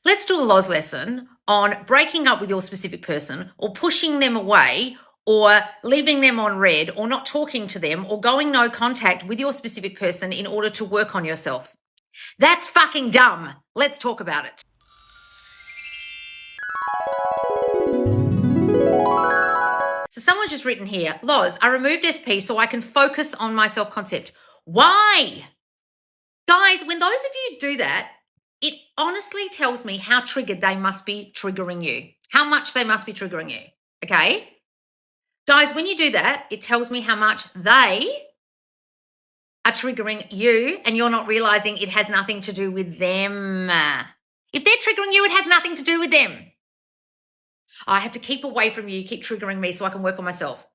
Let's do a Loz lesson on breaking up with your specific person or pushing them away or leaving them on red or not talking to them or going no contact with your specific person in order to work on yourself. That's fucking dumb. Let's talk about it. So someone's just written here, Loz, I removed SP so I can focus on my self-concept. Why? Guys, when those of you do that, it honestly tells me how triggered they must be triggering you, how much they must be triggering you, okay? Guys, when you do that, it tells me how much they are triggering you and you're not realizing it has nothing to do with them. If they're triggering you, it has nothing to do with them. I have to keep away from you, keep triggering me so I can work on myself.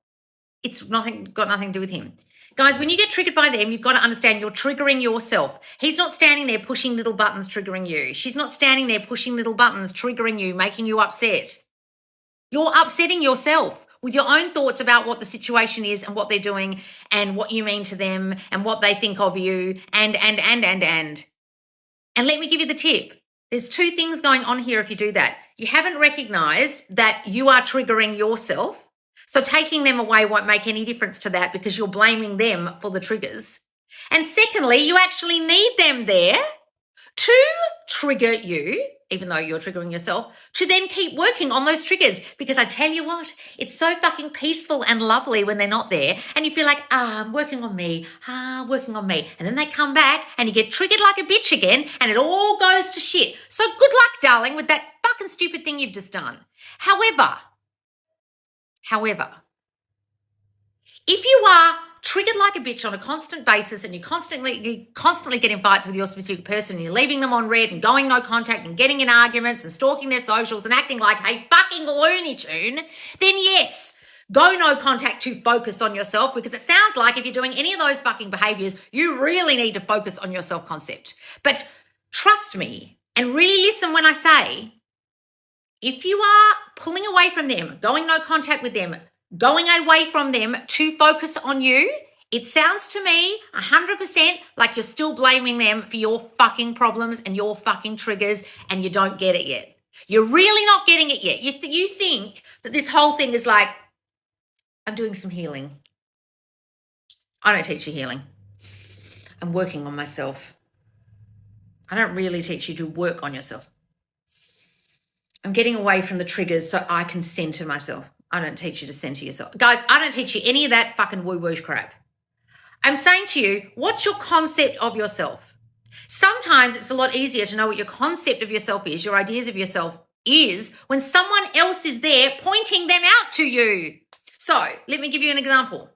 It's got nothing to do with him. Guys, when you get triggered by them, you've got to understand you're triggering yourself. He's not standing there pushing little buttons triggering you. She's not standing there pushing little buttons triggering you, making you upset. You're upsetting yourself with your own thoughts about what the situation is and what they're doing and what you mean to them and what they think of you and. And let me give you the tip. There's two things going on here if you do that. You haven't recognized that you are triggering yourself. So taking them away won't make any difference to that because you're blaming them for the triggers. And secondly, you actually need them there to trigger you, even though you're triggering yourself, to then keep working on those triggers. Because I tell you what, it's so fucking peaceful and lovely when they're not there. And you feel like, I'm working on me, working on me. And then they come back and you get triggered like a bitch again and it all goes to shit. So good luck, darling, with that fucking stupid thing you've just done. However, if you are triggered like a bitch on a constant basis and you constantly get in fights with your specific person and you're leaving them on red and going no contact and getting in arguments and stalking their socials and acting like a fucking Looney Tune, then yes, go no contact to focus on yourself because it sounds like if you're doing any of those fucking behaviors, you really need to focus on your self-concept. But trust me and really listen when I say, if you are pulling away from them, going no contact with them, going away from them to focus on you, it sounds to me 100% like you're still blaming them for your fucking problems and your fucking triggers and you don't get it yet. You're really not getting it yet. You think that this whole thing is like, I'm doing some healing. I don't teach you healing. I'm working on myself. I don't really teach you to work on yourself. I'm getting away from the triggers so I can center myself. I don't teach you to center yourself. Guys, I don't teach you any of that fucking woo-woo crap. I'm saying to you, what's your concept of yourself? Sometimes it's a lot easier to know what your concept of yourself is, your ideas of yourself is, when someone else is there pointing them out to you. So let me give you an example.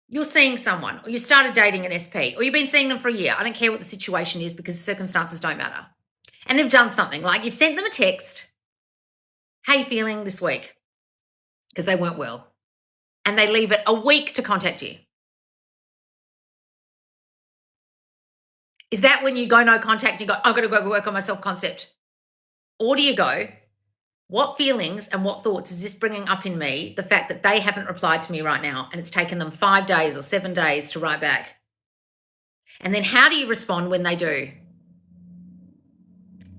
You're seeing someone or you started dating an SP or you've been seeing them for a year. I don't care what the situation is because the circumstances don't matter. And they've done something like you've sent them a text, how you feeling this week? Because they weren't well. And they leave it a week to contact you. Is that when you go no contact, you go, I've got to go work on my self-concept? Or do you go, what feelings and what thoughts is this bringing up in me, the fact that they haven't replied to me right now and it's taken them 5 days or 7 days to write back? And then how do you respond when they do?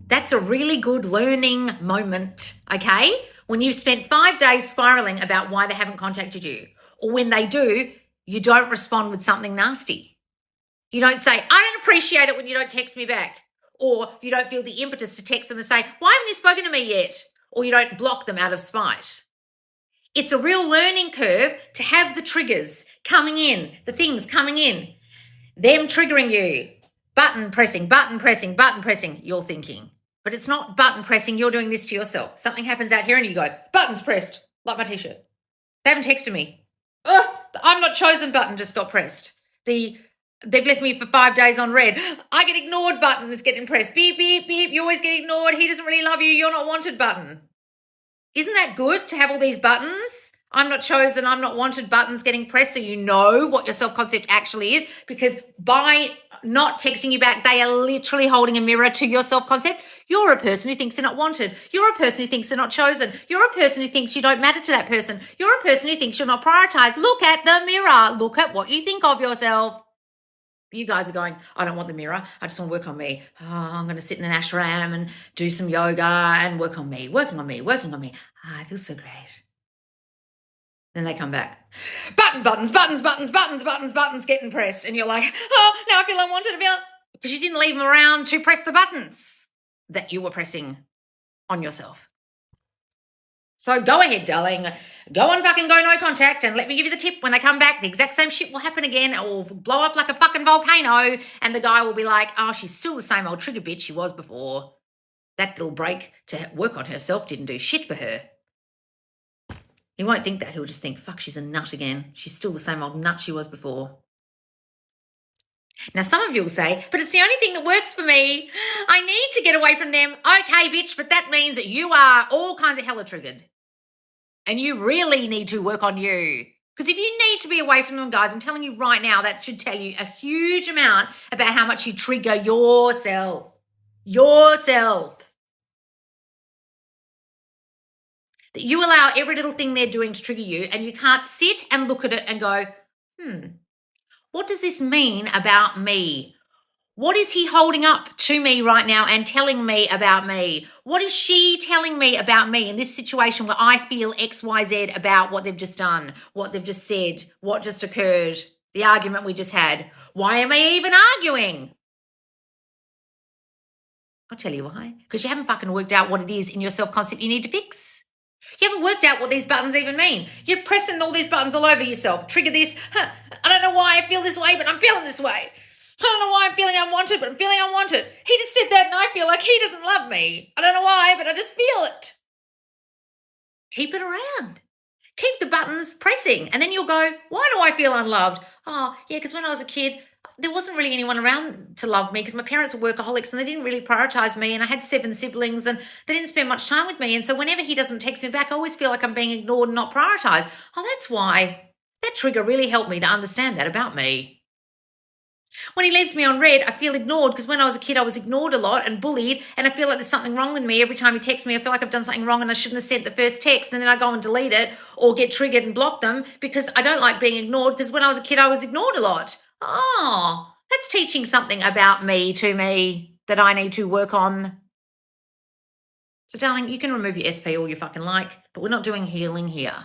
That's a really good learning moment, okay? When you've spent 5 days spiraling about why they haven't contacted you, or when they do, you don't respond with something nasty. You don't say, I don't appreciate it when you don't text me back, or you don't feel the impetus to text them and say, why haven't you spoken to me yet? Or you don't block them out of spite. It's a real learning curve to have the triggers coming in, the things coming in, them triggering you, button pressing, you're thinking. But it's not button pressing, you're doing this to yourself. Something happens out here and you go, buttons pressed, like my t-shirt. They haven't texted me. Ugh, the I'm not chosen button just got pressed. They've left me for 5 days on red. I get ignored button is getting pressed. Beep, beep, beep, you always get ignored. He doesn't really love you, you're not wanted button. Isn't that good to have all these buttons? I'm not chosen, I'm not wanted buttons getting pressed so you know what your self-concept actually is, because by not texting you back, they are literally holding a mirror to your self-concept. You're a person who thinks they're not wanted. You're a person who thinks they're not chosen. You're a person who thinks you don't matter to that person. You're a person who thinks you're not prioritized. Look at the mirror. Look at what you think of yourself. You guys are going, I don't want the mirror. I just want to work on me. Oh, I'm going to sit in an ashram and do some yoga and work on me, working on me, working on me. I feel so great. Then they come back. Buttons getting pressed. And you're like, oh, now I feel unwanted. Because you didn't leave them around to press the buttons that you were pressing on yourself. So go ahead, darling. Go on fucking go no contact, and let me give you the tip. When they come back, the exact same shit will happen again. It will blow up like a fucking volcano, and the guy will be like, oh, she's still the same old trigger bitch she was before. That little break to work on herself didn't do shit for her. He won't think that. He'll just think, fuck, she's a nut again. She's still the same old nut she was before. Now, some of you will say, but it's the only thing that works for me. I need to get away from them. Okay, bitch, but that means that you are all kinds of hella triggered. And you really need to work on you. Because if you need to be away from them, guys, I'm telling you right now, that should tell you a huge amount about how much you trigger yourself. Yourself. That you allow every little thing they're doing to trigger you, and you can't sit and look at it and go, what does this mean about me? What is he holding up to me right now and telling me about me? What is she telling me about me in this situation where I feel X, Y, Z about what they've just done, what they've just said, what just occurred, the argument we just had? Why am I even arguing? I'll tell you why. Because you haven't fucking worked out what it is in your self-concept you need to fix. You haven't worked out what these buttons even mean. You're pressing all these buttons all over yourself. Trigger this. I don't know why I feel this way, but I'm feeling this way. I don't know why I'm feeling unwanted, but I'm feeling unwanted. He just said that and I feel like he doesn't love me. I don't know why, but I just feel it. Keep it around. Keep the buttons pressing. And then you'll go, why do I feel unloved? Oh, yeah, because when I was a kid, there wasn't really anyone around to love me because my parents were workaholics and they didn't really prioritize me, and I had 7 siblings and they didn't spend much time with me. And so whenever he doesn't text me back, I always feel like I'm being ignored and not prioritized. Oh, that's why. That trigger really helped me to understand that about me. When he leaves me on red, I feel ignored because when I was a kid, I was ignored a lot and bullied, and I feel like there's something wrong with me. Every time he texts me, I feel like I've done something wrong and I shouldn't have sent the first text, and then I go and delete it or get triggered and block them because I don't like being ignored because when I was a kid, I was ignored a lot. Oh, that's teaching something about me to me that I need to work on. So, darling, you can remove your SP all you fucking like, but we're not doing healing here.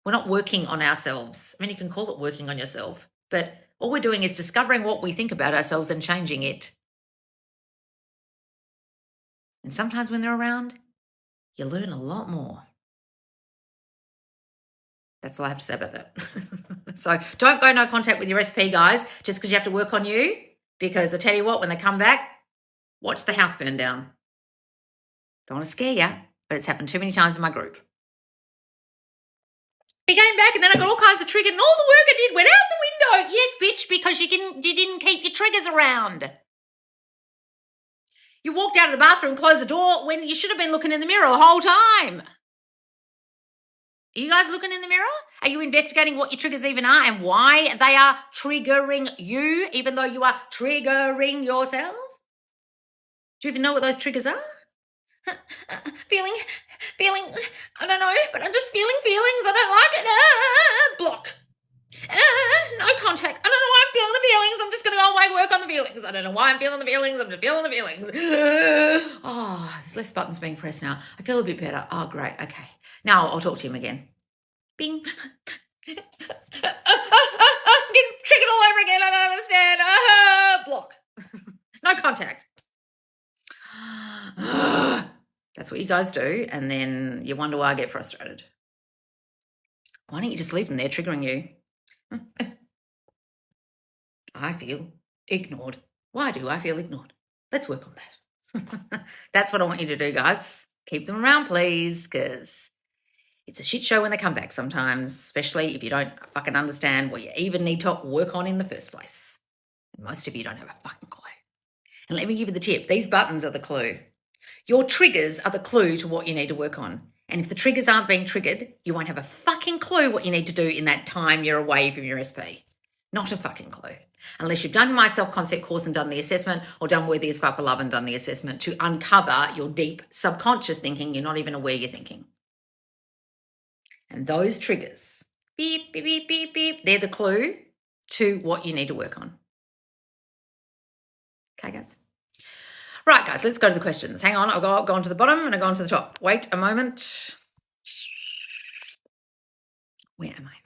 We're not working on ourselves. I mean, you can call it working on yourself, but all we're doing is discovering what we think about ourselves and changing it. And sometimes when they're around, you learn a lot more. That's all I have to say about that. So don't go no contact with your SP, guys, just because you have to work on you. Because I tell you what, when they come back, watch the house burn down. Don't want to scare you, but it's happened too many times in my group. He came back and then I got all kinds of triggered and all the work I did went out the window. Yes, bitch, because you didn't keep your triggers around. You walked out of the bathroom, closed the door when you should have been looking in the mirror the whole time. Are you guys looking in the mirror? Are you investigating what your triggers even are and why they are triggering you, even though you are triggering yourself? Do you even know what those triggers are? Feeling, I don't know, but I'm just feeling feelings. I don't like it. Block. No contact. I don't know why I'm feeling the feelings. I'm just going to go away, work on the feelings. I don't know why I'm feeling the feelings. I'm just feeling the feelings. Oh, there's less buttons being pressed now. I feel a bit better. Oh, great. Okay. Now I'll talk to him again. Bing. I'm getting triggered all over again. I don't understand. Block. No contact. That's what you guys do, and then you wonder why I get frustrated. Why don't you just leave them there triggering you? I feel ignored. Why do I feel ignored? Let's work on that. That's what I want you to do, guys. Keep them around, please, because it's a shit show when they come back sometimes, especially if you don't fucking understand what you even need to work on in the first place. And most of you don't have a fucking clue. And let me give you the tip. These buttons are the clue. Your triggers are the clue to what you need to work on. And if the triggers aren't being triggered, you won't have a fucking clue what you need to do in that time you're away from your SP. Not a fucking clue. Unless you've done my self-concept course and done the assessment, or done Worthy as Fuck Beloved and done the assessment to uncover your deep subconscious thinking you're not even aware you're thinking. And those triggers, beep, beep, beep, beep, beep, they're the clue to what you need to work on. Okay, guys. Right, guys, let's go to the questions. Hang on, I'll go on to the bottom and I'll go on to the top. Wait a moment. Where am I?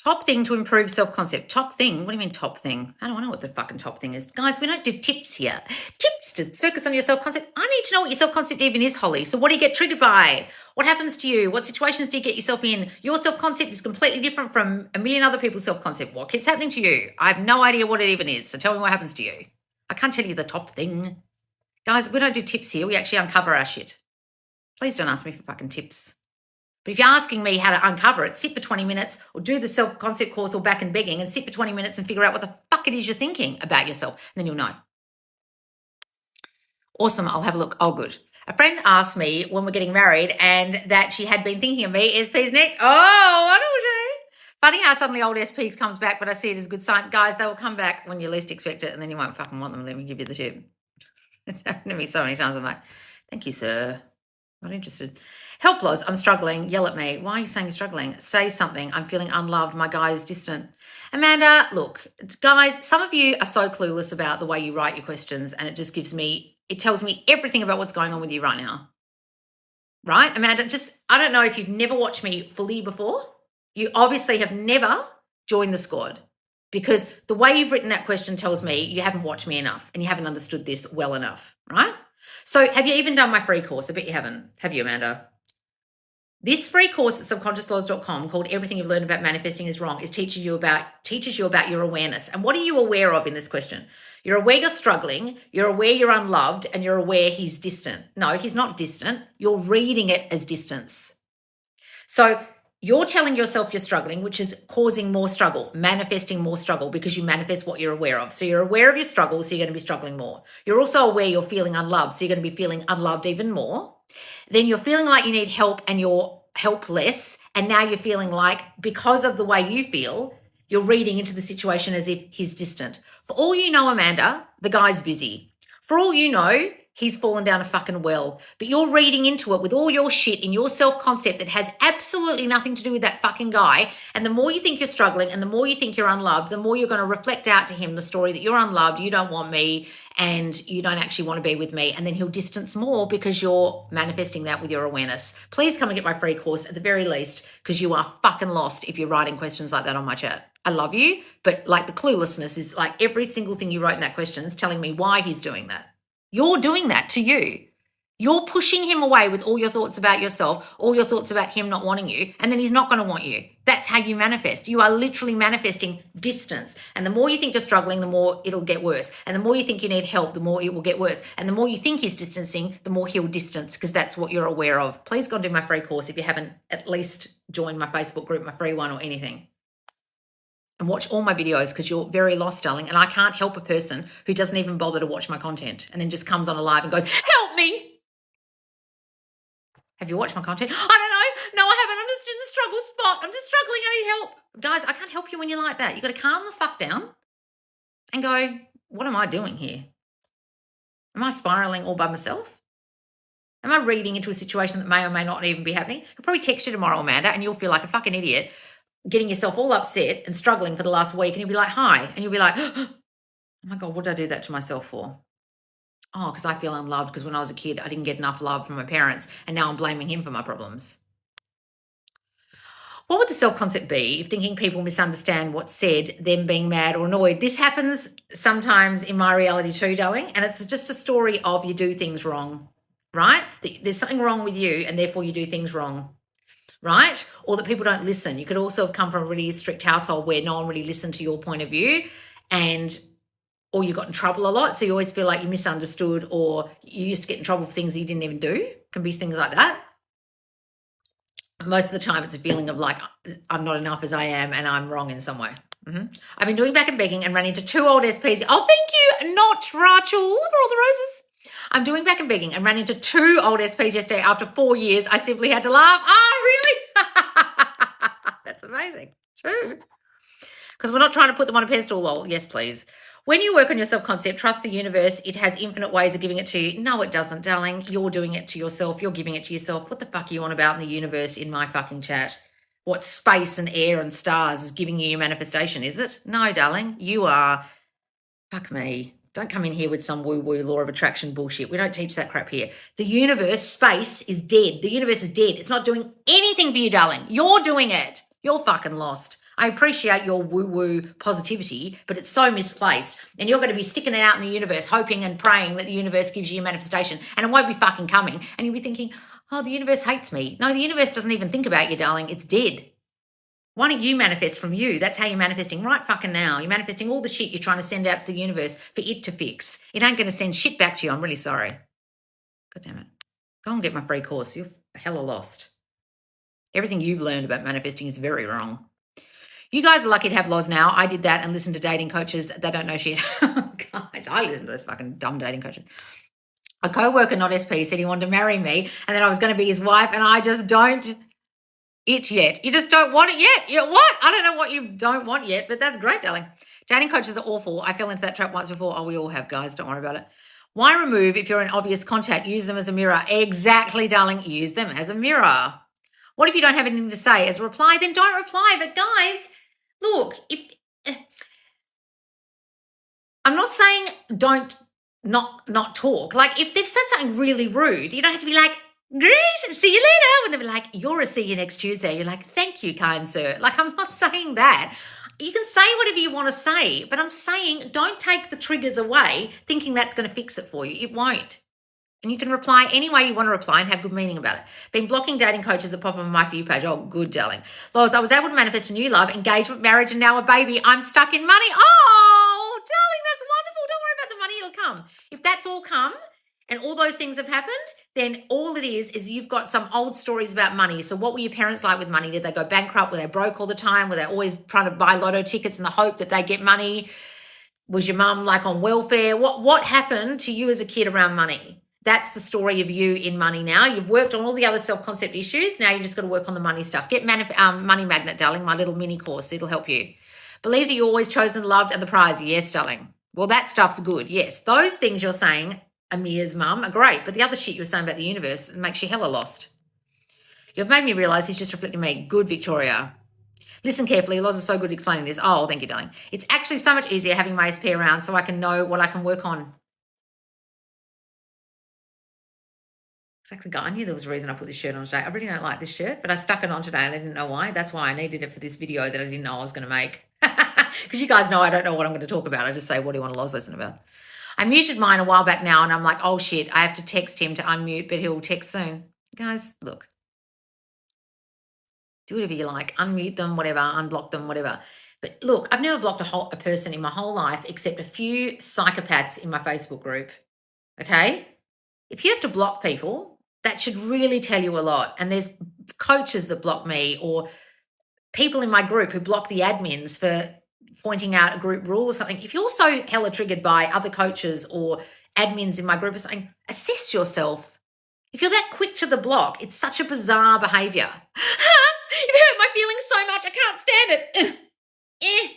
Top thing to improve self-concept. Top thing? What do you mean top thing? I don't know what the fucking top thing is. Guys, we don't do tips here. Tips to focus on your self-concept. I need to know what your self-concept even is, Holly. So what do you get triggered by? What happens to you? What situations do you get yourself in? Your self-concept is completely different from a million other people's self-concept. What keeps happening to you? I have no idea what it even is. So tell me what happens to you. I can't tell you the top thing. Guys, we don't do tips here. We actually uncover our shit. Please don't ask me for fucking tips. But if you're asking me how to uncover it, sit for 20 minutes or do the self-concept course or back and begging and sit for 20 minutes and figure out what the fuck it is you're thinking about yourself. And then you'll know. Awesome. I'll have a look. Oh, good. A friend asked me when we're getting married and that she had been thinking of me. SP's next. Oh, what do we do? Funny how suddenly old SPs comes back, but I see it as a good sign. Guys, they will come back when you least expect it and then you won't fucking want them. Let me give you the tip. It's happened to me so many times. I'm like, thank you, sir. Not interested. Helpless, I'm struggling. Yell at me. Why are you saying you're struggling? Say something. I'm feeling unloved. My guy is distant. Amanda, look, guys, some of you are so clueless about the way you write your questions and it tells me everything about what's going on with you right now. Right, Amanda? I don't know if you've never watched me fully before. You obviously have never joined the squad because the way you've written that question tells me you haven't watched me enough and you haven't understood this well enough, right? So have you even done my free course? I bet you haven't. Have you, Amanda? This free course at subconsciouslaws.com called Everything You've Learned About Manifesting is Wrong teaches you about your awareness. And what are you aware of in this question? You're aware you're struggling, you're aware you're unloved, and you're aware he's distant. No, he's not distant. You're reading it as distance. So you're telling yourself you're struggling, which is causing more struggle, manifesting more struggle because you manifest what you're aware of. So you're aware of your struggles, so you're going to be struggling more. You're also aware you're feeling unloved, so you're going to be feeling unloved even more. Then you're feeling like you need help and you're helpless. And now you're feeling like because of the way you feel, you're reading into the situation as if he's distant. For all you know, Amanda, the guy's busy. For all you know, he's fallen down a fucking well. But you're reading into it with all your shit in your self-concept that has absolutely nothing to do with that fucking guy. And the more you think you're struggling and the more you think you're unloved, the more you're going to reflect out to him the story that you're unloved, you don't want me, and you don't actually want to be with me. And then he'll distance more because you're manifesting that with your awareness. Please come and get my free course at the very least, because you are fucking lost if you're writing questions like that on my chat. I love you, but like the cluelessness is like every single thing you wrote in that question is telling me why he's doing that. You're doing that to you. You're pushing him away with all your thoughts about yourself, all your thoughts about him not wanting you, and then he's not going to want you. That's how you manifest. You are literally manifesting distance. And the more you think you're struggling, the more it'll get worse. And the more you think you need help, the more it will get worse. And the more you think he's distancing, the more he'll distance, because that's what you're aware of. Please go and do my free course if you haven't at least joined my Facebook group, my free one, or anything. And watch all my videos, because you're very lost, darling. And I can't help a person who doesn't even bother to watch my content and then just comes on a live and goes, help me. Have you watched my content? I don't know. No, I haven't. I'm just in the struggle spot. I'm just struggling. I need help. Guys, I can't help you when you're like that. You've got to calm the fuck down and go, what am I doing here? Am I spiraling all by myself? Am I reading into a situation that may or may not even be happening? I'll probably text you tomorrow, Amanda, and you'll feel like a fucking idiot, getting yourself all upset and struggling for the last week, and you'll be like, hi. And you'll be like, oh my God, what did I do that to myself for? Oh, because I feel unloved because when I was a kid, I didn't get enough love from my parents, and now I'm blaming him for my problems. What would the self-concept be if thinking people misunderstand what's said, them being mad or annoyed? This happens sometimes in my reality too, darling, and it's just a story of you do things wrong, right? There's something wrong with you, and therefore you do things wrong, right? Or that people don't listen. You could also have come from a really strict household where no one really listened to your point of view, or you got in trouble a lot, so you always feel like you're misunderstood, or you used to get in trouble for things that you didn't even do. Can be things like that. Most of the time it's a feeling of like, I'm not enough as I am and I'm wrong in some way. I've been doing back and begging and ran into 2 old SPs. Oh, thank you, not Rachel, for all the roses. I'm doing back and begging and ran into 2 old SPs yesterday. After 4 years, I simply had to laugh. Oh, really? That's amazing. 2. Because we're not trying to put them on a pedestal, lol. Yes, please. When you work on your self-concept, trust the universe. It has infinite ways of giving it to you. No, it doesn't, darling. You're doing it to yourself. You're giving it to yourself. What the fuck are you on about in the universe in my fucking chat? what space and air and stars is giving you your manifestation, is it? No, darling. You are, fuck me. Don't come in here with some woo-woo law of attraction bullshit. We don't teach that crap here. The universe, space is dead. The universe is dead. It's not doing anything for you, darling. You're doing it. You're fucking lost. I appreciate your woo-woo positivity, but it's so misplaced. And you're going to be sticking it out in the universe, hoping and praying that the universe gives you your manifestation, and it won't be fucking coming. And you'll be thinking, oh, the universe hates me. No, the universe doesn't even think about you, darling. It's dead. Why don't you manifest from you? That's how you're manifesting right fucking now. You're manifesting all the shit you're trying to send out to the universe for it to fix. It ain't going to send shit back to you. I'm really sorry. God damn it. Go and get my free course. You're hella lost. Everything you've learned about manifesting is very wrong. You guys are lucky to have laws now. I did that and listened to dating coaches that don't know shit. Guys, I listen to those fucking dumb dating coaches. A co-worker, not SP, said he wanted to marry me and then I was going to be his wife, and I just don't it yet. You just don't want it yet. You what? I don't know what you don't want yet, but that's great, darling. Dating coaches are awful. I fell into that trap once before. Oh, we all have, guys. Don't worry about it. Why remove if you're an obvious contact? Use them as a mirror. Exactly, darling. Use them as a mirror. What if you don't have anything to say as a reply? Then don't reply. But guys, look, if I'm not saying don't not talk. Like if they've said something really rude, you don't have to be like, great, see you later. When they'll be like, you're a see you next Tuesday. You're like, thank you, kind sir. Like, I'm not saying that. You can say whatever you want to say, but I'm saying don't take the triggers away thinking that's going to fix it for you. It won't. And you can reply any way you want to reply and have good meaning about it. Been blocking dating coaches that pop up on my For You page. Oh, good, darling. Lois, I was able to manifest a new love, engagement, marriage, and now a baby. I'm stuck in money. Oh, darling, that's wonderful. Don't worry about the money. It'll come. If that's all come, and all those things have happened, then all it is you've got some old stories about money. So what were your parents like with money? Did they go bankrupt? Were they broke all the time? Were they always trying to buy lotto tickets in the hope that they get money? Was your mum like on welfare? What happened to you as a kid around money? That's the story of you in money now. You've worked on all the other self-concept issues. Now you've just got to work on the money stuff. Get Money Magnet, darling, my little mini course. It'll help you. Believe that you're always chosen, loved, and the prize. Yes, darling. Well, that stuff's good. Yes, those things you're saying, Amir's mum, are great, but the other shit you were saying about the universe makes you hella lost. You've made me realise he's just reflecting me. Good, Victoria. Listen carefully. Loz is so good at explaining this. Oh, thank you, darling. It's actually so much easier having my SP around so I can know what I can work on. Exactly, God. I knew there was a reason I put this shirt on today. I really don't like this shirt, but I stuck it on today and I didn't know why. That's why I needed it for this video that I didn't know I was going to make. Because you guys know I don't know what I'm going to talk about. I just say, what do you want Loz listen about? I muted mine a while back now and I'm like, oh shit, I have to text him to unmute, but he'll text soon. Guys, look. Do whatever you like. Unmute them, whatever. Unblock them, whatever. But look, I've never blocked a person in my whole life except a few psychopaths in my Facebook group. Okay? If you have to block people, that should really tell you a lot. And there's coaches that block me or people in my group who block the admins for pointing out a group rule or something. If you're so hella triggered by other coaches or admins in my group or something, assess yourself. If you're that quick to the block, it's such a bizarre behaviour. You've hurt my feelings so much, I can't stand it.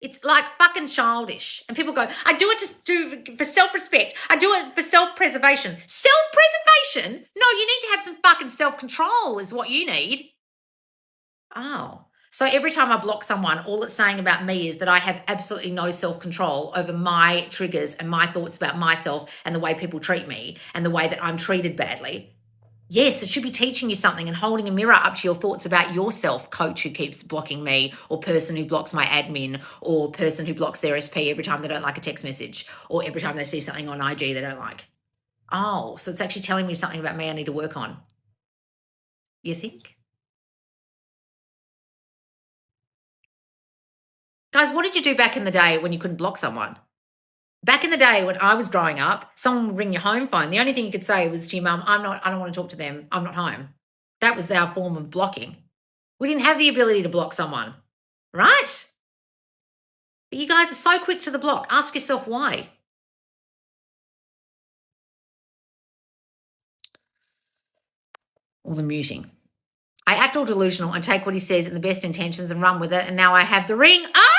It's like fucking childish. And people go, I do it for self-respect. I do it for self-preservation. Self-preservation? No, you need to have some fucking self-control is what you need. Oh. So every time I block someone, all it's saying about me is that I have absolutely no self-control over my triggers and my thoughts about myself and the way people treat me and the way that I'm treated badly. Yes, it should be teaching you something and holding a mirror up to your thoughts about yourself, coach who keeps blocking me or person who blocks my admin or person who blocks their SP every time they don't like a text message or every time they see something on IG they don't like. Oh, so it's actually telling me something about me I need to work on. You think? Guys, what did you do back in the day when you couldn't block someone? Back in the day when I was growing up, someone would ring your home phone. The only thing you could say was to your mum, I don't want to talk to them. I'm not home. That was our form of blocking. We didn't have the ability to block someone, right? But you guys are so quick to the block. Ask yourself why. Or the muting. I act all delusional and take what he says in the best intentions and run with it. And now I have the ring. Oh,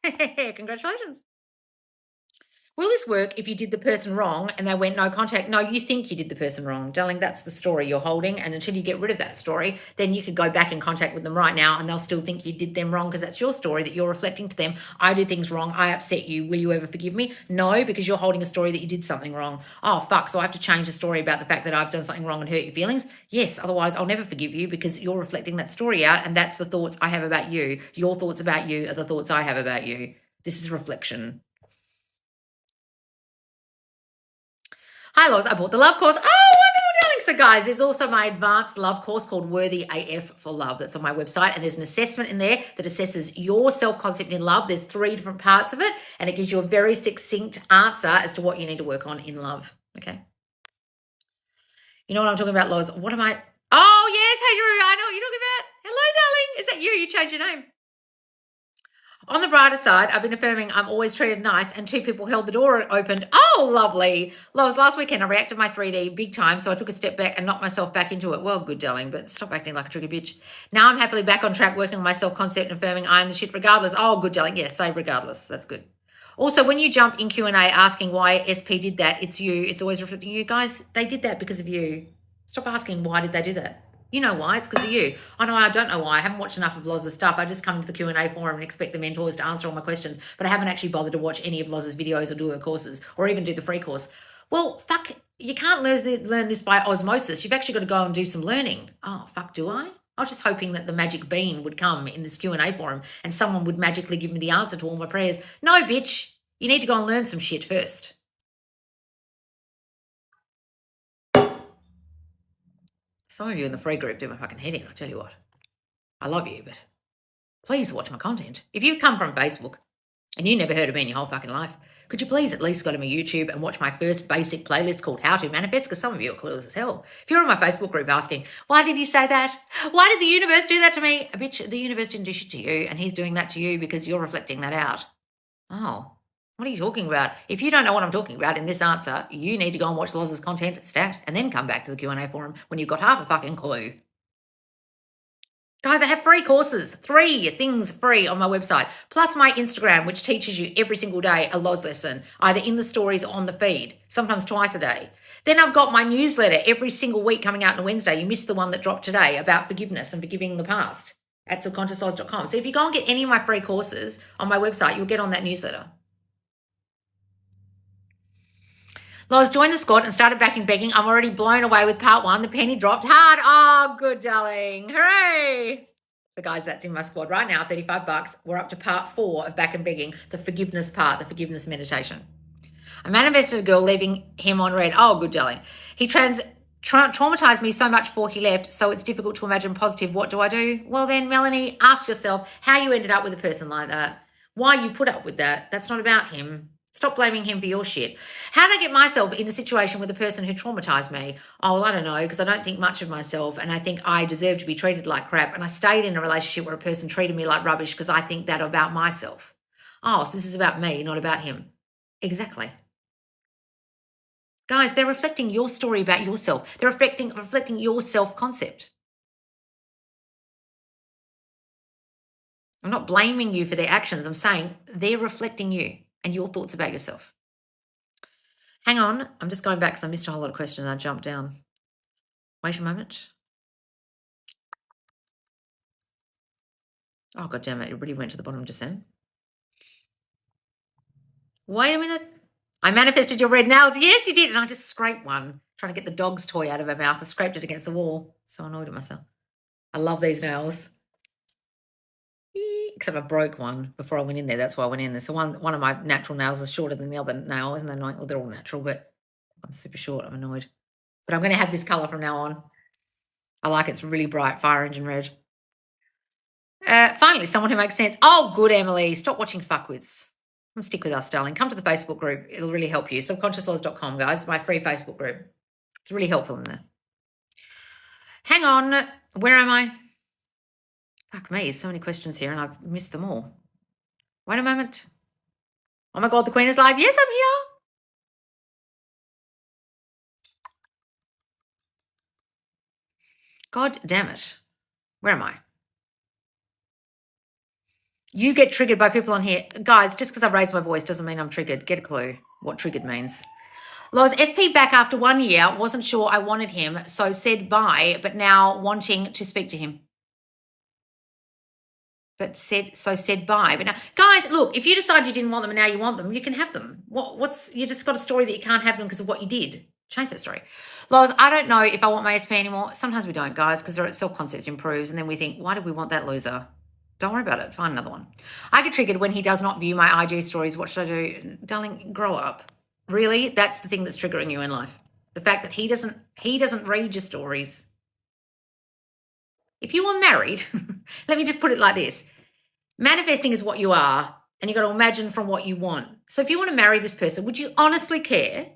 I know. Congratulations. Will this work if you did the person wrong and they went no contact? No, you think you did the person wrong. Darling, that's the story you're holding. And until you get rid of that story, then you could go back in contact with them right now and they'll still think you did them wrong because that's your story that you're reflecting to them. I do things wrong. I upset you. Will you ever forgive me? No, because you're holding a story that you did something wrong. Oh, fuck. So I have to change the story about the fact that I've done something wrong and hurt your feelings? Yes. Otherwise, I'll never forgive you because you're reflecting that story out. And that's the thoughts I have about you. Your thoughts about you are the thoughts I have about you. This is reflection. Hi, Loz. I bought the love course. Oh, wonderful, darling. So, guys, there's also my advanced love course called Worthy AF for Love. That's on my website. And there's an assessment in there that assesses your self-concept in love. There's 3 different parts of it. And it gives you a very succinct answer as to what you need to work on in love. Okay. You know what I'm talking about, Loz? What am I? Oh, yes. Hey, Drew. I know what you're talking about. Hello, darling. Is that you? You changed your name. On the brighter side, I've been affirming I'm always treated nice and 2 people held the door opened. Oh, lovely. Loz, last weekend I reacted to my 3D big time, so I took a step back and knocked myself back into it. Well, good, darling, but stop acting like a tricky bitch. Now I'm happily back on track working on my self-concept and affirming I am the shit regardless. Oh, good, darling. Yes, say regardless. That's good. Also, when you jump in Q&A asking why SP did that, it's you. It's always reflecting you. Guys, they did that because of you. Stop asking why did they do that. You know why. It's because of you. I know I don't know why. I haven't watched enough of Loz's stuff. I just come to the Q&A forum and expect the mentors to answer all my questions, but I haven't actually bothered to watch any of Loz's videos or do her courses or even do the free course. Well, fuck, you can't learn this by osmosis. You've actually got to go and do some learning. Oh, fuck, do I? I was just hoping that the magic bean would come in this Q&A forum and someone would magically give me the answer to all my prayers. No, bitch. You need to go and learn some shit first. Some of you in the free group do my fucking head in, I tell you what. I love you, but please watch my content. If you come from Facebook and you never heard of me in your whole fucking life, could you please at least go to my YouTube and watch my first basic playlist called How to Manifest? Because some of you are clueless as hell. If you're in my Facebook group asking, why did he say that? Why did the universe do that to me? Bitch, the universe didn't do shit to you, and he's doing that to you because you're reflecting that out. Oh, what are you talking about? If you don't know what I'm talking about in this answer, you need to go and watch Loz's content stat and then come back to the Q&A forum when you've got half a fucking clue. Guys, I have free courses, 3 things free on my website, plus my Instagram, which teaches you every single day a Loz lesson, either in the stories or on the feed, sometimes twice a day. Then I've got my newsletter every single week coming out on a Wednesday. You missed the one that dropped today about forgiveness and forgiving the past at subconsciouslaws.com. So if you go and get any of my free courses on my website, you'll get on that newsletter. Loz joined the squad and started backing begging. I'm already blown away with part 1. The penny dropped hard. Oh, good, darling. Hooray. So, guys, that's in my squad right now, $35. We're up to part 4 of back and begging, the forgiveness part, the forgiveness meditation. I manifested a girl leaving him on red. Oh, good, darling. He traumatized me so much before he left, so it's difficult to imagine positive. What do I do? Well, then, Melanie, ask yourself how you ended up with a person like that. Why you put up with that. That's not about him. Stop blaming him for your shit. How did I get myself in a situation with a person who traumatized me? Oh, well, I don't know, because I don't think much of myself and I think I deserve to be treated like crap. And I stayed in a relationship where a person treated me like rubbish because I think that about myself. Oh, so this is about me, not about him. Exactly. Guys, they're reflecting your story about yourself. They're reflecting your self-concept. I'm not blaming you for their actions. I'm saying they're reflecting you and your thoughts about yourself. Hang on. I'm just going back because I missed a whole lot of questions. I jumped down. Wait a moment. Oh, God damn it. It really went to the bottom just then. Wait a minute. I manifested your red nails. Yes, you did. And I just scraped one, trying to get the dog's toy out of her mouth. I scraped it against the wall. So annoyed at myself. I love these nails. Except I broke one before I went in there. That's why I went in there. So one of my natural nails is shorter than the other nail. Isn't that annoying? Well, they're all natural, but one's super short. I'm annoyed. But I'm going to have this colour from now on. I like it. It's really bright, fire engine red. Finally, someone who makes sense. Oh, good, Emily. Stop watching fuckwits. Stick with us, darling. Come to the Facebook group. It'll really help you. Subconsciouslaws.com, guys. My free Facebook group. It's really helpful in there. Hang on. Where am I? Fuck me. So many questions here and I've missed them all. Wait a moment. Oh, my God. The Queen is live. Yes, I'm here. God damn it. Where am I? You get triggered by people on here. Guys, just because I raised my voice doesn't mean I'm triggered. Get a clue what triggered means. Loz, SP back after 1 year. Wasn't sure I wanted him, so said bye, but now wanting to speak to him. Said bye. But now, guys, look, if you decide you didn't want them and now you want them, you can have them. You just got a story that you can't have them because of what you did. Change that story. Loz, I don't know if I want my SP anymore. Sometimes we don't, guys, because their self-concept improves, and then we think, why did we want that loser? Don't worry about it. Find another one. I get triggered when he does not view my IG stories. What should I do? Darling, grow up. Really? That's the thing that's triggering you in life. The fact that he doesn't read your stories. If you were married, let me just put it like this. Manifesting is what you are, and you've got to imagine from what you want. So if you want to marry this person, would you honestly care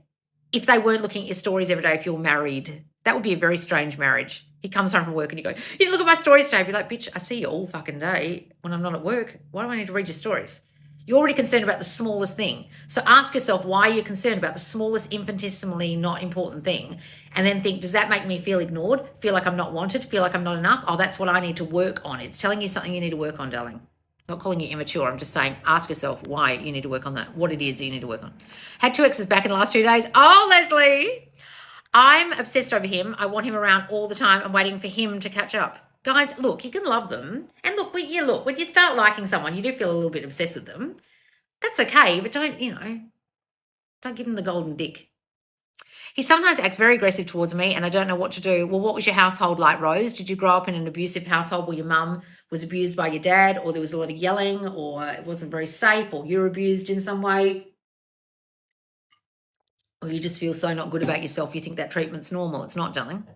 if they weren't looking at your stories every day if you're married? That would be a very strange marriage. He comes home from work and you go, you didn't look at my stories today. Be like, bitch, I see you all fucking day when I'm not at work. Why do I need to read your stories? You're already concerned about the smallest thing. So ask yourself why you're concerned about the smallest, infinitesimally not important thing. And then think, does that make me feel ignored? Feel like I'm not wanted? Feel like I'm not enough? Oh, that's what I need to work on. It's telling you something you need to work on, darling. Not calling you immature. I'm just saying, ask yourself why you need to work on that. What it is you need to work on. Had 2 exes back in the last 2 days. Oh, Leslie. I'm obsessed over him. I want him around all the time. I'm waiting for him to catch up. Guys, look, you can love them. And look, when you start liking someone, you do feel a little bit obsessed with them. That's okay, but don't give them the golden dick. He sometimes acts very aggressive towards me and I don't know what to do. Well, what was your household like, Rose? Did you grow up in an abusive household where your mum was abused by your dad, or there was a lot of yelling, or it wasn't very safe, or you're abused in some way? Or you just feel so not good about yourself you think that treatment's normal. It's not, darling.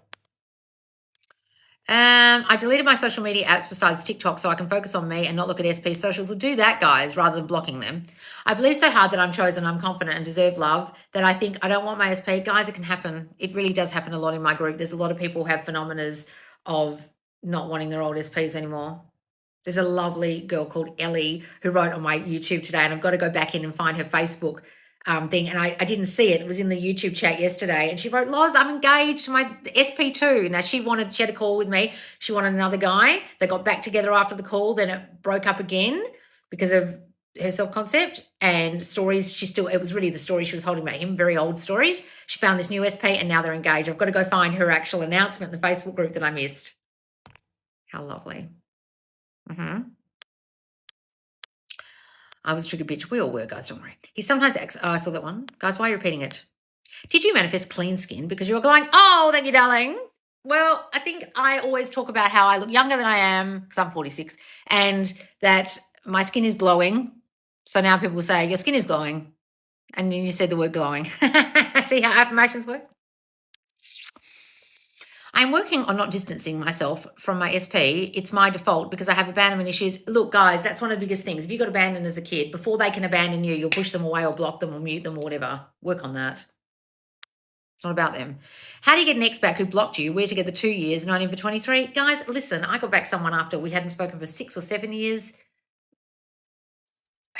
I deleted my social media apps besides TikTok so I can focus on me and not look at SP socials. Well, do that, guys, rather than blocking them. I believe so hard that I'm chosen, I'm confident and deserve love that I think I don't want my SP. Guys, it can happen. It really does happen a lot in my group. There's a lot of people who have phenomena of not wanting their old SPs anymore. There's a lovely girl called Ellie who wrote on my YouTube today, and I've got to go back in and find her Facebook thing, and I didn't see it. It was in the YouTube chat yesterday, and she wrote, Loz, I'm engaged to my SP2. Now, she had a call with me. She wanted another guy. They got back together after the call. Then it broke up again because of her self-concept and stories. It was really the story she was holding about him, very old stories. She found this new SP, and now they're engaged. I've got to go find her actual announcement in the Facebook group that I missed. How lovely. I was a trigger bitch. We all were, guys, don't worry. He sometimes acts. Oh, I saw that one. Guys, why are you repeating it? Did you manifest clean skin because you were glowing? Oh, thank you, darling. Well, I think I always talk about how I look younger than I am because I'm 46 and that my skin is glowing. So now people say, your skin is glowing. And then you said the word glowing. See how affirmations work? I'm working on not distancing myself from my SP. It's my default because I have abandonment issues. Look, guys, that's one of the biggest things. If you got abandoned as a kid, before they can abandon you, you'll push them away or block them or mute them or whatever. Work on that. It's not about them. How do you get an ex back who blocked you? We're together 2 years, known him for 23. Guys, listen, I got back someone after we hadn't spoken for 6 or 7 years.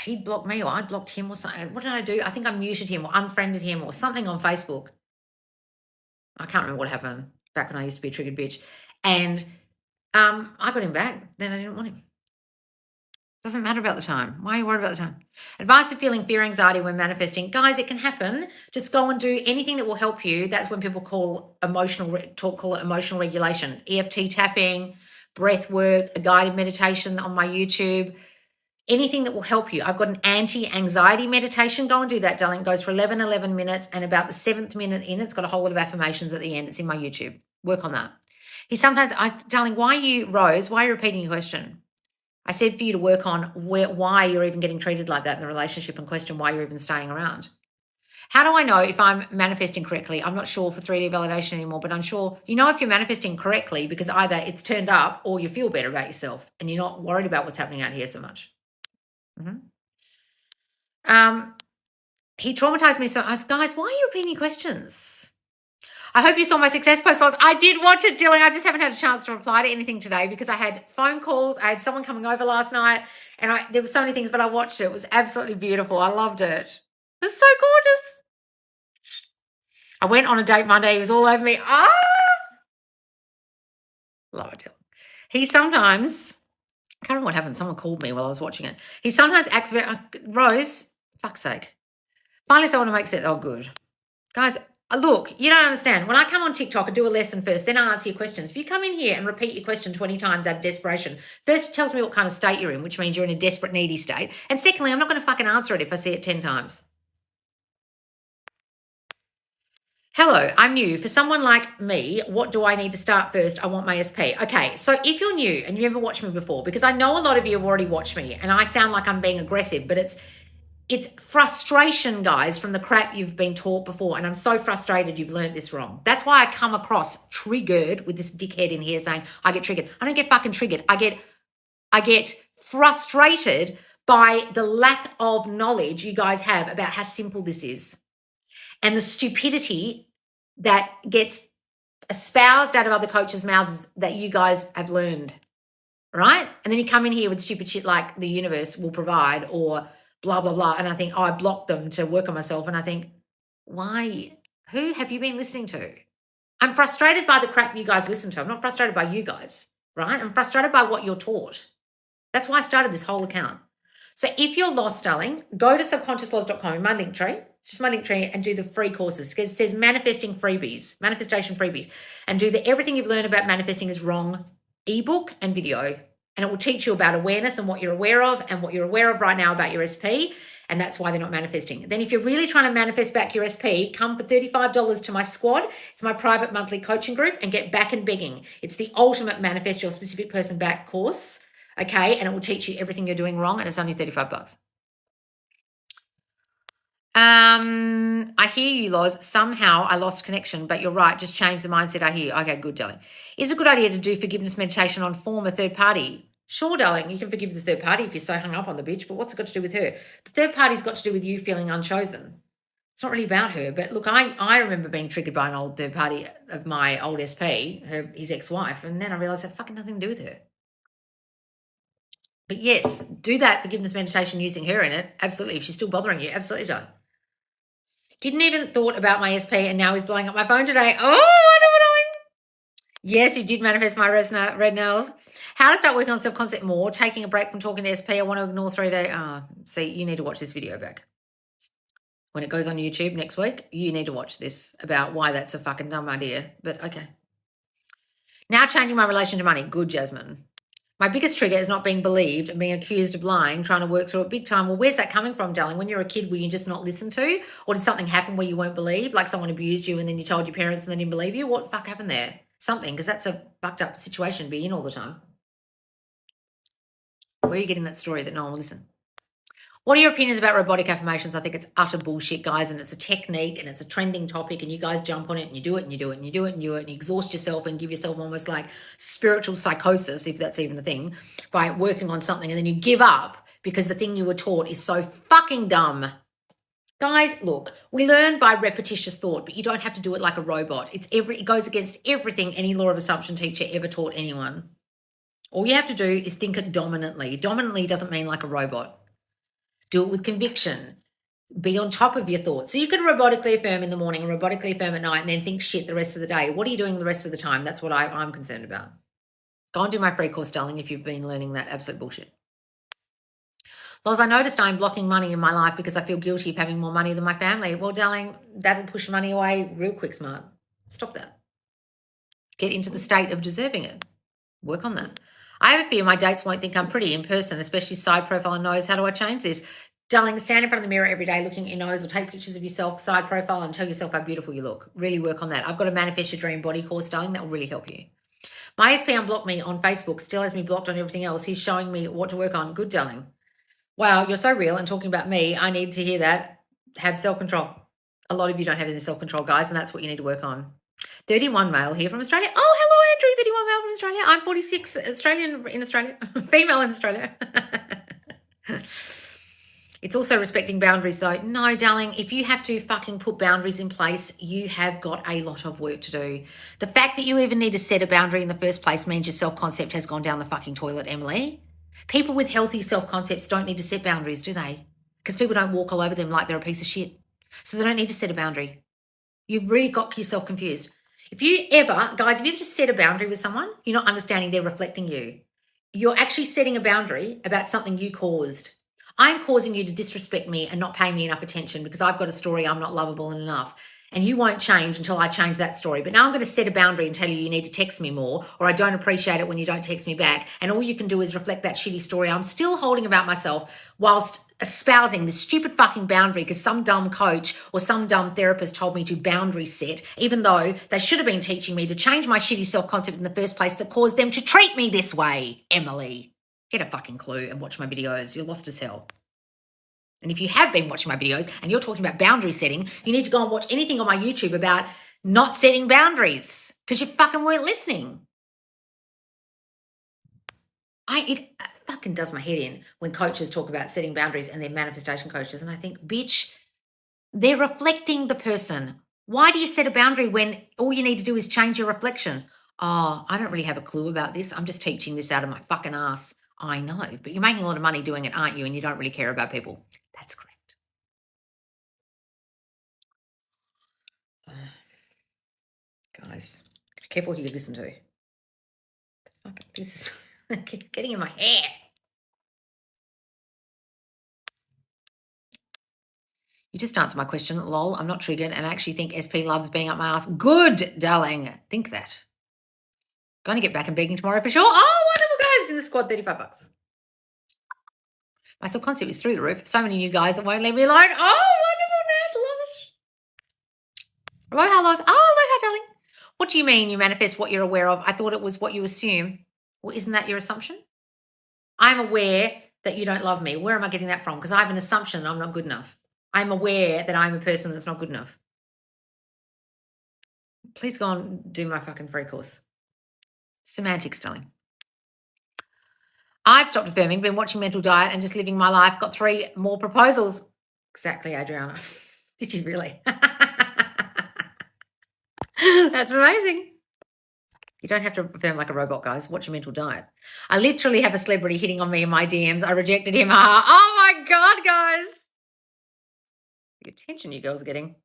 He'd blocked me or I'd blocked him or something. What did I do? I think I muted him or unfriended him or something on Facebook. I can't remember what happened back when I used to be a triggered bitch. And I got him back. Then I didn't want him. Doesn't matter about the time. Why are you worried about the time? Advice to feeling fear, anxiety when manifesting. Guys, it can happen. Just go and do anything that will help you. That's when people call it emotional regulation. EFT tapping, breath work, a guided meditation on my YouTube. Anything that will help you. I've got an anti-anxiety meditation. Go and do that, darling. It goes for 11 minutes, and about the 7th minute in, it's got a whole lot of affirmations at the end. It's in my YouTube. Work on that. Darling, why are you repeating your question? I said for you to work on why you're even getting treated like that in the relationship and question why you're even staying around. How do I know if I'm manifesting correctly? I'm not sure for 3D validation anymore, but I'm sure you know if you're manifesting correctly because either it's turned up or you feel better about yourself and you're not worried about what's happening out here so much. He traumatized me so. Guys, why are you repeating questions? I hope you saw my success post. I did watch it, Jillian. I just haven't had a chance to reply to anything today because I had phone calls. I had someone coming over last night and there were so many things, but I watched it. It was absolutely beautiful. I loved it. It was so gorgeous. I went on a date Monday. He was all over me. Love it. He sometimes I can't remember what happened. Someone called me while I was watching it. He sometimes acts very, Rose, fuck's sake. Finally, someone makes it, oh, good. Guys, look, you don't understand. When I come on TikTok and do a lesson first, then I answer your questions. If you come in here and repeat your question 20 times out of desperation, first it tells me what kind of state you're in, which means you're in a desperate, needy state. And secondly, I'm not going to fucking answer it if I see it 10 times. Hello, I'm new. For someone like me, what do I need to start first? I want my SP. Okay, so if you're new and you've never watched me before, because I know a lot of you have already watched me and I sound like I'm being aggressive, but it's frustration, guys, from the crap you've been taught before. And I'm so frustrated you've learned this wrong. That's why I come across triggered with this dickhead in here saying, I get triggered. I don't get fucking triggered. I get frustrated by the lack of knowledge you guys have about how simple this is. And the stupidity that gets espoused out of other coaches' mouths that you guys have learned, right? And then you come in here with stupid shit like the universe will provide or blah, blah, blah. And I think, I blocked them to work on myself. And I think, why? Who have you been listening to? I'm frustrated by the crap you guys listen to. I'm not frustrated by you guys, right? I'm frustrated by what you're taught. That's why I started this whole account. So if you're lost, darling, go to subconsciouslaws.com in my link tree. It's just my link tree and do the free courses. It says manifestation freebies, and do the everything you've learned about manifesting is wrong ebook and video. And it will teach you about awareness and what you're aware of and what you're aware of right now about your SP. And that's why they're not manifesting. Then if you're really trying to manifest back your SP, come for $35 to my squad. It's my private monthly coaching group and get back and begging. It's the ultimate manifest your specific person back course. Okay, and it will teach you everything you're doing wrong, and it's only $35. I hear you, Loz. Somehow I lost connection, but you're right. Just change the mindset. I hear you. Okay, good, darling. Is it a good idea to do forgiveness meditation on form a third party? Sure, darling. You can forgive the third party if you're so hung up on the bitch, but what's it got to do with her? The third party's got to do with you feeling unchosen. It's not really about her, but look, I remember being triggered by an old third party of my old SP, his ex-wife, and then I realised it had fucking nothing to do with her. But yes, do that forgiveness meditation using her in it. Absolutely. If she's still bothering you, absolutely don't. Didn't even thought about my SP and now he's blowing up my phone today. Oh, I know what Yes, you did manifest my red nails. How to start working on self-concept more. Taking a break from talking to SP. I want to ignore 3 days. See, you need to watch this video back. When it goes on YouTube next week, you need to watch this about why that's a fucking dumb idea. But okay. Now changing my relation to money. Good, Jasmine. My biggest trigger is not being believed and being accused of lying, trying to work through it big time. Well, where's that coming from, darling? When you're a kid, were you just not listened to? Or did something happen where you weren't believed? Like someone abused you and then you told your parents and they didn't believe you? What the fuck happened there? Something, because that's a fucked up situation to be in all the time. Where are you getting that story that no one will listen? What are your opinions about robotic affirmations? I think it's utter bullshit, guys, and it's a technique and it's a trending topic and you guys jump on it and you do it and you do it and you do it and you do it and you exhaust yourself and give yourself almost like spiritual psychosis, if that's even a thing, by working on something and then you give up because the thing you were taught is so fucking dumb. Guys, look, we learn by repetitious thought, but you don't have to do it like a robot. It goes against everything any law of assumption teacher ever taught anyone. All you have to do is think it dominantly. Dominantly doesn't mean like a robot. Do it with conviction. Be on top of your thoughts. So you can robotically affirm in the morning and robotically affirm at night and then think shit the rest of the day. What are you doing the rest of the time? That's what I'm concerned about. Go and do my free course, darling, if you've been learning that absolute bullshit. Loz, I noticed I'm blocking money in my life because I feel guilty of having more money than my family. Well, darling, that'll push money away real quick, smart. Stop that. Get into the state of deserving it. Work on that. I have a fear my dates won't think I'm pretty in person, especially side profile and nose. How do I change this? Darling, stand in front of the mirror every day looking at your nose or take pictures of yourself, side profile, and tell yourself how beautiful you look. Really work on that. I've got a Manifest Your Dream body course, darling. That will really help you. My SP unblocked me on Facebook, still has me blocked on everything else. He's showing me what to work on. Good, darling. Wow, you're so real and talking about me. I need to hear that. Have self-control. A lot of you don't have any self-control, guys, and that's what you need to work on. 31 male here from Australia. Oh, hello, Andrew, 31 male from Australia. I'm 46 Australian in Australia, female in Australia. It's also respecting boundaries, though. No, darling, if you have to fucking put boundaries in place, you have got a lot of work to do. The fact that you even need to set a boundary in the first place means your self-concept has gone down the fucking toilet, Emily. People with healthy self-concepts don't need to set boundaries, do they? Because people don't walk all over them like they're a piece of shit. So they don't need to set a boundary. You've really got yourself confused. If you ever just set a boundary with someone, you're not understanding they're reflecting you. you're actually setting a boundary about something you caused. I'm causing you to disrespect me and not pay me enough attention because I've got a story I'm not lovable enough. And you won't change until I change that story. But now I'm going to set a boundary and tell you need to text me more, or I don't appreciate it when you don't text me back. And all you can do is reflect that shitty story I'm still holding about myself whilst espousing this stupid fucking boundary because some dumb coach or some dumb therapist told me to boundary set, even though they should have been teaching me to change my shitty self-concept in the first place that caused them to treat me this way. Emily, get a fucking clue and watch my videos. You're lost as hell. And if you have been watching my videos and you're talking about boundary setting, you need to go and watch anything on my YouTube about not setting boundaries because you fucking weren't listening. It fucking does my head in when coaches talk about setting boundaries and they're manifestation coaches. And I think, bitch, they're reflecting the person. Why do you set a boundary when all you need to do is change your reflection? Oh, I don't really have a clue about this. I'm just teaching this out of my fucking ass. I know, but you're making a lot of money doing it, aren't you? And you don't really care about people. That's correct. Guys, careful who you listen to. Fuck, this is getting in my hair. You just answered my question. Lol, I'm not triggered and I actually think SP loves being up my ass. Good, darling. Think that. Going to get back and begging tomorrow for sure. Oh, wonderful, guys. In the squad, $35. My subconcept is through the roof. So many new guys that won't leave me alone. Oh, wonderful, Nat. Love it. Aloha, lows. Oh, aloha, darling. What do you mean you manifest what you're aware of? I thought it was what you assume. Well, isn't that your assumption? I'm aware that you don't love me. Where am I getting that from? Because I have an assumption that I'm not good enough. I'm aware that I'm a person that's not good enough. Please go and do my fucking free course. Semantics, darling. I've stopped affirming, been watching Mental Diet and just living my life. Got 3 more proposals. Exactly, Adriana. Did you really? That's amazing. You don't have to affirm like a robot, guys. Watch your Mental Diet. I literally have a celebrity hitting on me in my DMs. I rejected him. Oh my God, guys. The attention you girls are getting.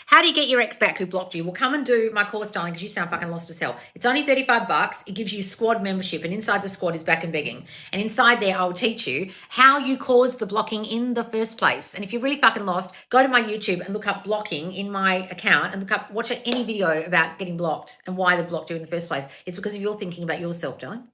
How do you get your ex back who blocked you? Well, come and do my course, darling, because you sound fucking lost as hell. It's only $35. It gives you squad membership, and inside the squad is back and begging. And inside there, I'll teach you how you caused the blocking in the first place. And if you're really fucking lost, go to my YouTube and look up blocking in my account and watch any video about getting blocked and why they blocked you in the first place. It's because of your thinking about yourself, darling.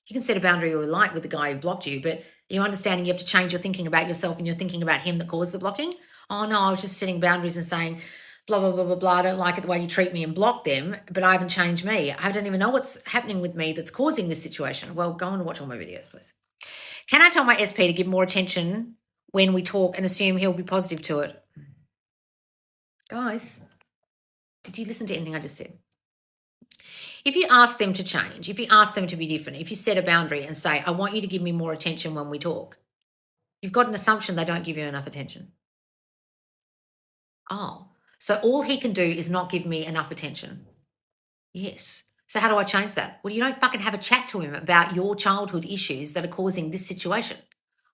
You can set a boundary you like with the guy who blocked you, but you're understanding you have to change your thinking about yourself and you're thinking about him that caused the blocking. Oh no, I was just setting boundaries and saying, blah, blah, blah, blah, blah. I don't like it the way you treat me and block them, but I haven't changed me. I don't even know what's happening with me that's causing this situation. Well, go on and watch all my videos, please. Can I tell my SP to give more attention when we talk and assume he'll be positive to it? Guys, did you listen to anything I just said? If you ask them to change, if you ask them to be different, if you set a boundary and say, I want you to give me more attention when we talk, you've got an assumption they don't give you enough attention. Oh, so all he can do is not give me enough attention. Yes. So how do I change that? Well, you don't fucking have a chat to him about your childhood issues that are causing this situation.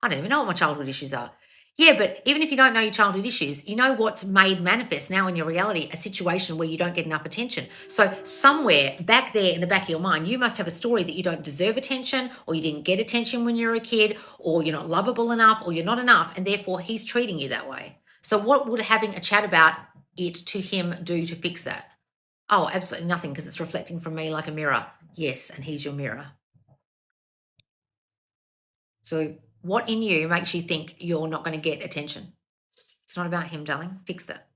I don't even know what my childhood issues are. Yeah, but even if you don't know your childhood issues, you know what's made manifest now in your reality, a situation where you don't get enough attention. So somewhere back there in the back of your mind, you must have a story that you don't deserve attention, or you didn't get attention when you were a kid, or you're not lovable enough, or you're not enough, and therefore he's treating you that way. So what would having a chat about it to him do to fix that? Oh, absolutely nothing, because it's reflecting from me like a mirror. Yes, and he's your mirror. So what in you makes you think you're not going to get attention? It's not about him, darling. Fix that.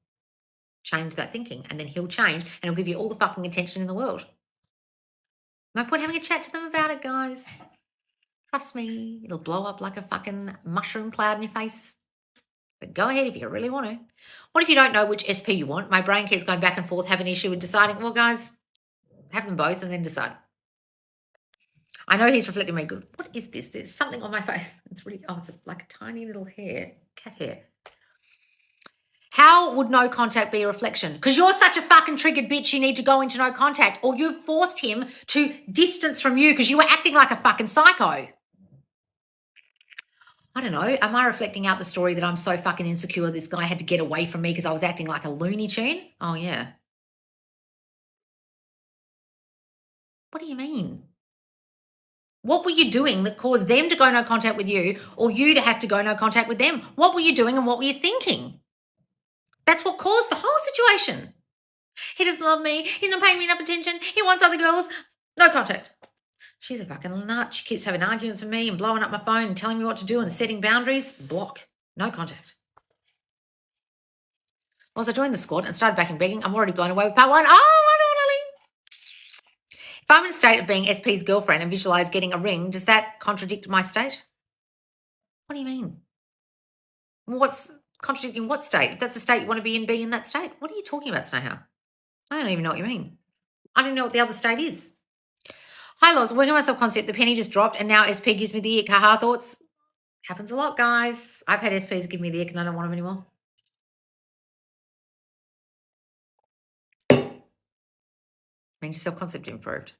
Change that thinking, and then he'll change, and he'll give you all the fucking attention in the world. No point having a chat to them about it, guys. Trust me, it'll blow up like a fucking mushroom cloud in your face. But go ahead if you really want to. What if you don't know which SP you want? My brain keeps going back and forth, have an issue with deciding. Well, guys, have them both and then decide. I know he's reflecting me good. What is this? There's something on my face. It's really, it's like a tiny little hair, cat hair. How would no contact be a reflection? Because you're such a fucking triggered bitch, you need to go into no contact, or you forced him to distance from you because you were acting like a fucking psycho. I don't know. Am I reflecting out the story that I'm so fucking insecure this guy had to get away from me because I was acting like a Looney Tune? Oh, yeah. What do you mean? What were you doing that caused them to go no contact with you or you to have to go no contact with them? What were you doing and what were you thinking? That's what caused the whole situation. He doesn't love me. He's not paying me enough attention. He wants other girls. No contact. She's a fucking nut. She keeps having arguments with me and blowing up my phone and telling me what to do and setting boundaries. Block. No contact. Once I joined the squad and started back and begging, I'm already blown away with part one. Oh, if I'm in a state of being SP's girlfriend and visualize getting a ring, does that contradict my state? What do you mean? What's contradicting what state? If that's the state you want to be in that state. What are you talking about, Sneha? I don't even know what you mean. I don't know what the other state is. Hi, Loz. Working on my self-concept. The penny just dropped and now SP gives me the ick. Haha thoughts. Happens a lot, guys. I've had SPs give me the ick and I don't want them anymore. Means your self-concept improved.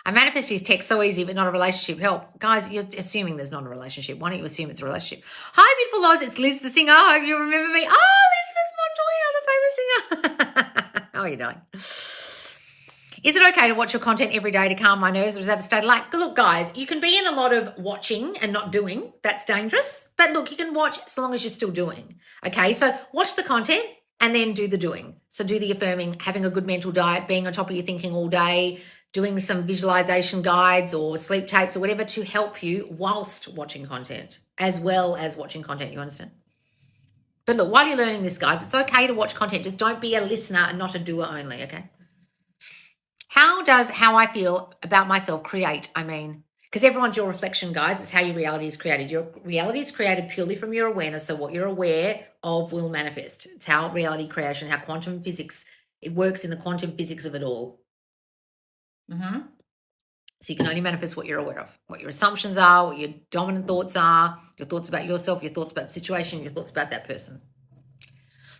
I manifest his text so easy, but not a relationship. Help. Guys, you're assuming there's not a relationship. Why don't you assume it's a relationship? Hi, beautiful Loz. It's Liz the singer. I hope you remember me. Oh, Elizabeth Montoya, the famous singer. How are you doing? Is it okay to watch your content every day to calm my nerves, or is that a state of lack? Look, guys, you can be in a lot of watching and not doing. That's dangerous. But look, you can watch as long as you're still doing. Okay, so watch the content and then do the doing. So do the affirming, having a good mental diet, being on top of your thinking all day, doing some visualization guides or sleep tapes or whatever to help you whilst watching content, as well as watching content, you understand? But look, while you're learning this, guys, it's okay to watch content. Just don't be a listener and not a doer only, okay? How does how I feel about myself create? Because everyone's your reflection, guys. It's how your reality is created. Your reality is created purely from your awareness. So what you're aware of will manifest. It's how reality creation, how quantum physics, it works in the quantum physics of it all. So you can only manifest what you're aware of, what your assumptions are, what your dominant thoughts are, your thoughts about yourself, your thoughts about the situation, your thoughts about that person.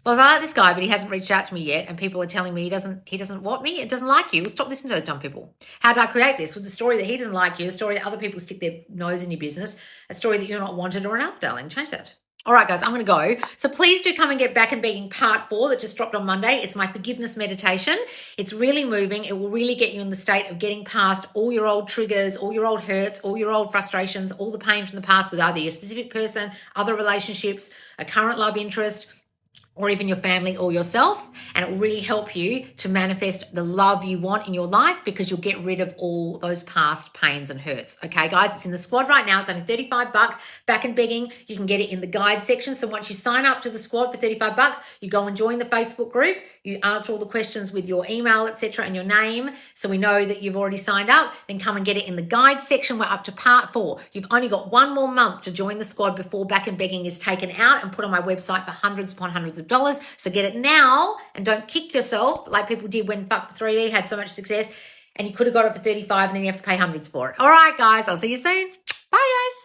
So I like this guy, but he hasn't reached out to me yet, and people are telling me he doesn't want me, it doesn't like you. Stop listening to those dumb people. How did I create this? With the story that he doesn't like you, a story that other people stick their nose in your business, a story that you're not wanted or enough, darling. Change that. All right, guys, I'm going to go. So please do come and get Back and Begging Part 4 that just dropped on Monday. It's my forgiveness meditation. It's really moving. It will really get you in the state of getting past all your old triggers, all your old hurts, all your old frustrations, all the pain from the past with either your specific person, other relationships, a current love interest, or even your family or yourself, and it will really help you to manifest the love you want in your life because you'll get rid of all those past pains and hurts. Okay, guys, it's in the squad right now. It's only $35. Back and Begging, you can get it in the guide section. So once you sign up to the squad for $35, you go and join the Facebook group. You answer all the questions with your email, etc., and your name, so we know that you've already signed up. Then come and get it in the guide section. We're up to part 4. You've only got one more month to join the squad before Back and Begging is taken out and put on my website for hundreds upon hundreds of dollars. So get it now and don't kick yourself like people did when Fuck the 3D had so much success and you could have got it for $35 and then you have to pay hundreds for it. All right, guys, I'll see you soon. Bye, guys.